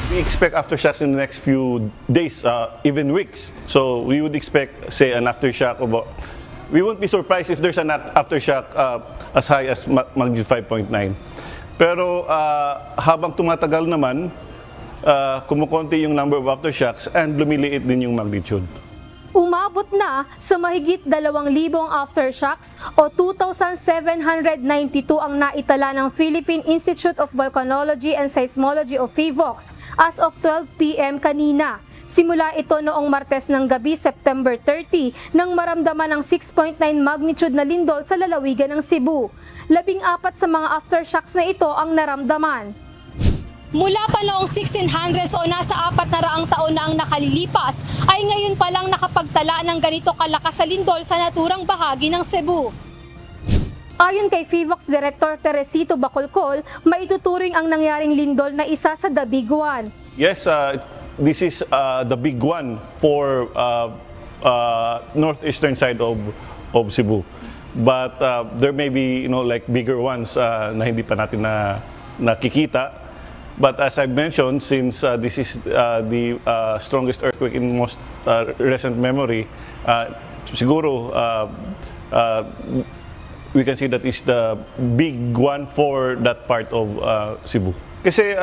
We expect aftershocks in the next few days, even weeks. So we would expect, say, an aftershock of. We won't be surprised if there's an aftershock as high as magnitude 5.9. Pero habang tumatagal naman, kumukonti yung number of aftershocks and lumiliit din yung magnitude. Umabot na sa mahigit 2,000 aftershocks o 2,792 ang naitala ng Philippine Institute of Volcanology and Seismology o PHIVOLCS as of 12 p.m. kanina. Simula ito noong Martes ng gabi, September 30, nang maramdaman ng 6.9 magnitude na lindol sa lalawigan ng Cebu. 14 sa mga aftershocks na ito ang naramdaman. Mula pa noong 1600s o nasa 400 taon na ang nakalilipas, ay ngayon pa lang nakapagtala ng ganito kalakas sa lindol sa naturang bahagi ng Cebu. Ayon kay PHIVOLCS Director Teresito Bacolcol, maituturing ang nangyaring lindol na isa sa The Big One. Yes, this is the big one for northeastern side of Cebu. But there may be, like bigger ones na hindi pa natin nakikita. But as I mentioned, since this is the strongest earthquake in most recent memory, siguro we can say that is the big one for that part of Cebu. Kasi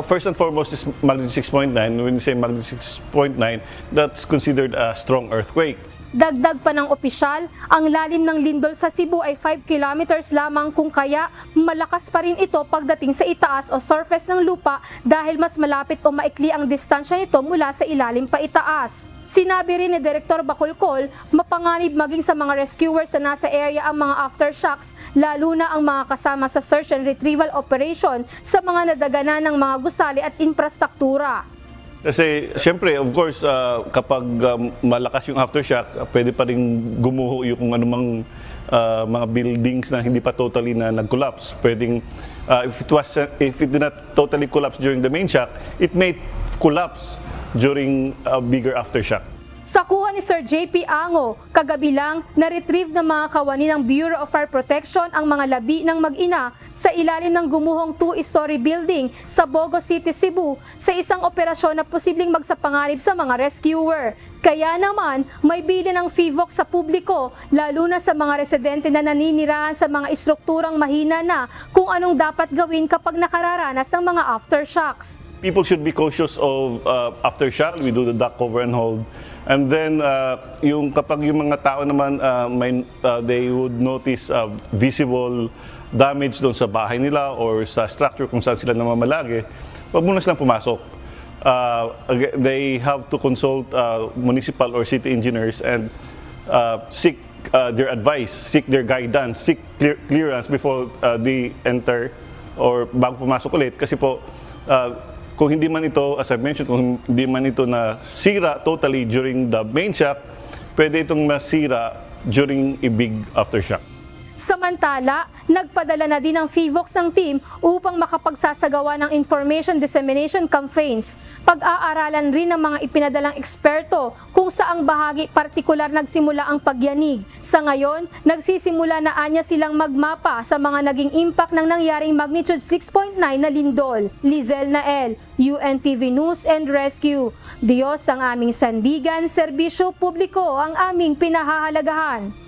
first and foremost is magnitude 6.9. When you say magnitude 6.9, that's considered a strong earthquake. Dagdag pa ng opisyal, ang lalim ng lindol sa Cebu ay 5 kilometers lamang, kung kaya malakas pa rin ito pagdating sa itaas o surface ng lupa dahil mas malapit o maikli ang distansya nito mula sa ilalim pa itaas. Sinabi rin ni Direktor Bacolcol, mapanganib maging sa mga rescuers na nasa area ang mga aftershocks, lalo na ang mga kasama sa search and retrieval operation sa mga nadaganan ng mga gusali at infrastruktura. Kasi siyempre, of course, kapag malakas yung aftershock, pwede pa rin gumuho yung kung anumang mga buildings na hindi pa totally na nag-collapse. Pwedeng, if it did not totally collapse during the main shock, it may collapse during a bigger aftershock. Sa kuha ni Sir JP Ango, kagabi lang na-retrieve ng mga kawani ng Bureau of Fire Protection ang mga labi ng mag-ina sa ilalim ng gumuhong 2-story building sa Bogo City, Cebu sa isang operasyon na posibleng magsapanganib sa mga rescuer. Kaya naman, may bili ng PHIVOLCS sa publiko, lalo na sa mga residente na naninirahan sa mga istrukturang mahina na, kung anong dapat gawin kapag nakararanas ng mga aftershocks. People should be cautious of aftershock. We do the duck cover and hold. And then, kapag yung mga tao naman, they would notice visible damage doon sa bahay nila or sa structure kung saan sila namamalagi, wag muna silang pumasok. They have to consult municipal or city engineers and seek their advice, seek their guidance, seek clearance before they enter or bago pumasok ulit. Kasi po, kung hindi man ito, as I mentioned, kung hindi man ito nasira totally during the main shock, pwede itong masira during a big aftershock. Samantala, nagpadala na din ng PHIVOLCS ng team upang makapagsasagawa ng information dissemination campaigns. Pag-aaralan rin ng mga ipinadalang eksperto kung saang bahagi partikular nagsimula ang pagyanig. Sa ngayon, nagsisimula na anya silang magmapa sa mga naging impact ng nangyaring magnitude 6.9 na lindol. Lizel Nael, UNTV News and Rescue. Diyos ang aming sandigan, serbisyo publiko ang aming pinahahalagahan.